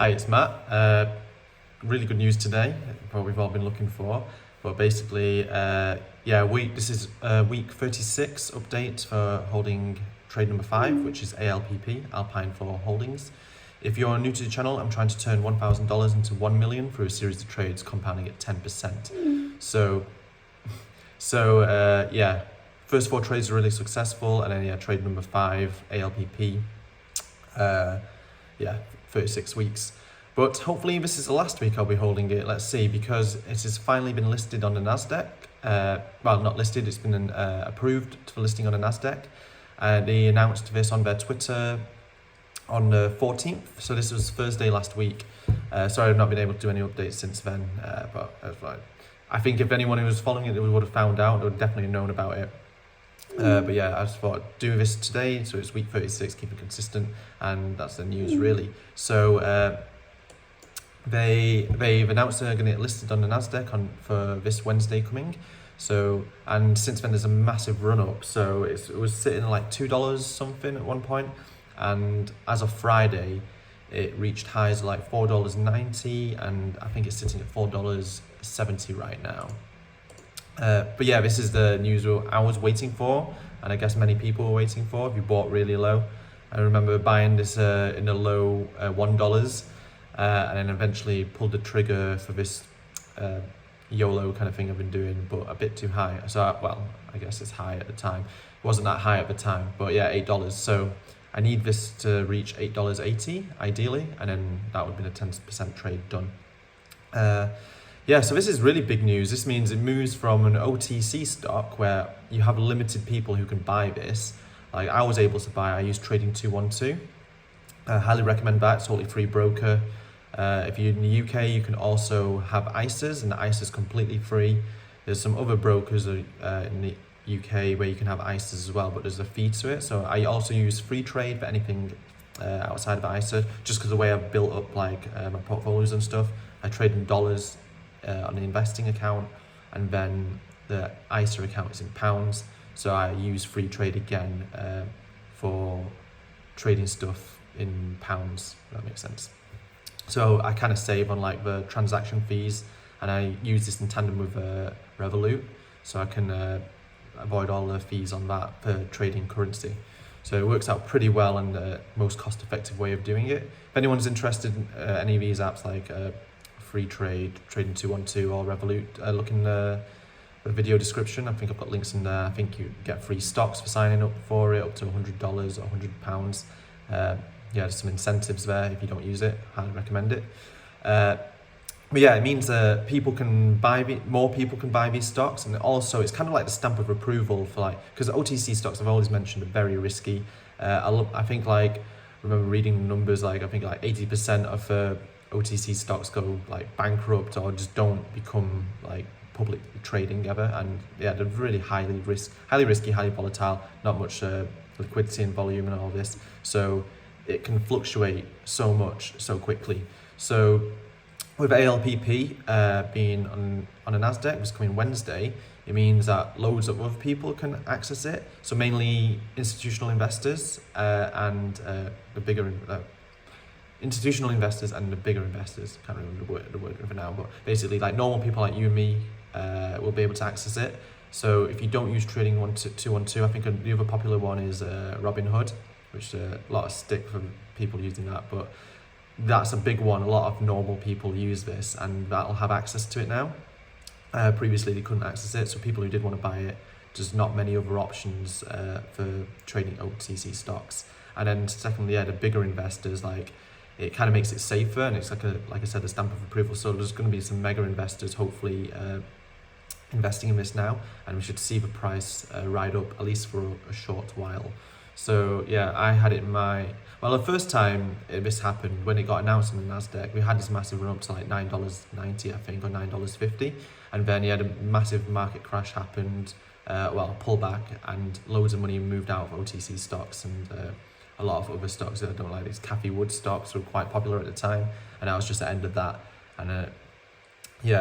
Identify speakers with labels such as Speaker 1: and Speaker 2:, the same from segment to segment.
Speaker 1: Hi, it's Matt. Really good news today, what we've all been looking for. But basically, this is week 36 update for holding trade number 5, which is ALPP, Alpine for Holdings. If you're new to the channel, I'm trying to turn $1,000 into 1 million through a series of trades compounding at 10%. First 4 trades are really successful, and then trade number 5, ALPP, 36 weeks. But hopefully this is the last week I'll be holding it. Let's see, because it has finally been listed on the NASDAQ. Well, not listed, it's been approved for listing on the NASDAQ. They announced this on their Twitter on the 14th, so this was Thursday last week. Sorry I've not been able to do any updates since then, but I think if anyone who was following it would have found out, they would definitely have known about it. But yeah, I just thought I'd do this today, so it's week 36, keep it consistent, and that's the news really. So they've announced they're going to get listed on the NASDAQ for this Wednesday coming. So, and since then there's a massive run up, so it was sitting at like $2 something at one point, and as of Friday it reached highs of like $4.90, and I think it's sitting at $4.70 right now. But yeah, this is the news I was waiting for, and I guess many people were waiting for if you bought really low. I remember buying this in the low $1, and then eventually pulled the trigger for this YOLO kind of thing I've been doing, but a bit too high. So, I guess it's high at the time. It wasn't that high at the time, but yeah, $8. So I need this to reach $8.80 ideally, and then that would be the 10% trade done. So this is really big news. This means it moves from an OTC stock where you have limited people who can buy this. Like I was able to buy, I use Trading 212. I highly recommend that, it's totally free broker. If you're in the UK, you can also have ISAs, and the ISA is completely free. There's some other brokers in the UK where you can have ISAs as well, but there's a fee to it. So I also use free trade for anything outside of ISA, just because the way I've built up my portfolios and stuff. I trade in dollars on the investing account, and then the ISA account is in pounds, so I use free trade again for trading stuff in pounds, if that makes sense. So I kind of save on like the transaction fees, and I use this in tandem with Revolut, so I can avoid all the fees on that for trading currency. So it works out pretty well, and the most cost-effective way of doing it. If anyone's interested in any of these apps like Free Trade, Trading 212 or Revolut, look in the video description. I think I've got links in there. I think you get free stocks for signing up for it, up to $100 or £100. There's some incentives there if you don't use it. Highly recommend it. But yeah, it means people can buy more people can buy these stocks, and also it's kind of like the stamp of approval for because OTC stocks I've always mentioned are very risky. I think remember reading the numbers, I think 80% of OTC stocks go bankrupt or just don't become public trading ever, and yeah, they're really highly risky, highly volatile, not much liquidity and volume and all this, so it can fluctuate so much so quickly. So with ALPP being on a NASDAQ, was coming Wednesday, it means that loads of other people can access it, so mainly institutional investors and the bigger institutional investors and the bigger investors. Can't remember the word for now, but basically normal people like you and me will be able to access it. So if you don't use Trading 212, I think the other popular one is Robinhood, which a lot of stick for people using that, but that's a big one. A lot of normal people use this, and that'll have access to it now. Previously they couldn't access it, so people who did want to buy it, just not many other options for trading OTC stocks. And then secondly, the bigger investors, it kind of makes it safer, and it's like I said, a stamp of approval. So there's going to be some mega investors hopefully investing in this now, and we should see the price ride up at least for a short while. So yeah, I had it in the first time this happened, when it got announced on the NASDAQ, we had this massive run up to $9.90 I think, or $9.50, and then a massive market crash happened, pullback, and loads of money moved out of OTC stocks, and a lot of other stocks that I don't like. These Cathie Wood stocks were quite popular at the time, and that was just the end of that. And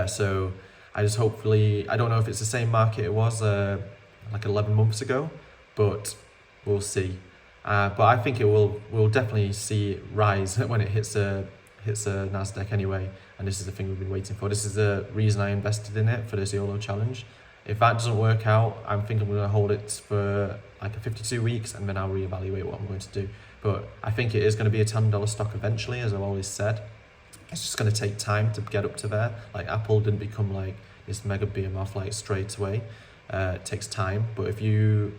Speaker 1: so I just hopefully, I don't know if it's the same market it was 11 months ago, but we'll see. But I think we'll definitely see it rise when it hits hits a NASDAQ anyway, and this is the thing we've been waiting for. This is the reason I invested in it, for this YOLO challenge. If that doesn't work out, I'm thinking I'm going to hold it for like a 52 weeks, and then I'll reevaluate what I'm going to do. But I think it is going to be a $10 stock eventually, as I've always said. It's just going to take time to get up to there. Like Apple didn't become like this mega behemoth like straight away. It takes time, but if you've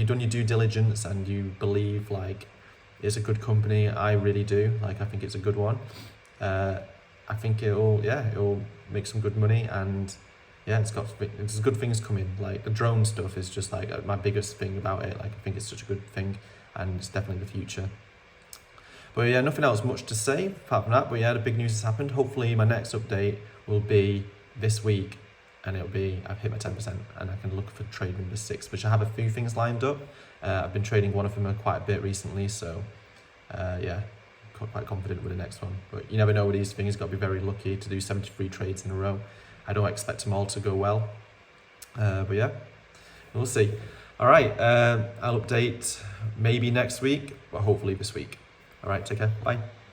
Speaker 1: done your due diligence and you believe like it's a good company, I really do. Like I think it's a good one. I think it'll make some good money, and yeah, it's good things coming. Like the drone stuff is just like my biggest thing about it. Like I think it's such a good thing, and it's definitely the future. But yeah, nothing else much to say apart from that. But yeah, the big news has happened. Hopefully my next update will be this week, and it'll be I've hit my 10%, and I can look for trade number 6, which I have a few things lined up. I've been trading one of them quite a bit recently, so yeah, quite confident with the next one. But you never know with these things. You've got to be very lucky to do 73 trades in a row. I don't expect them all to go well, but yeah, we'll see. All right, I'll update maybe next week, but hopefully this week. All right, take care. Bye.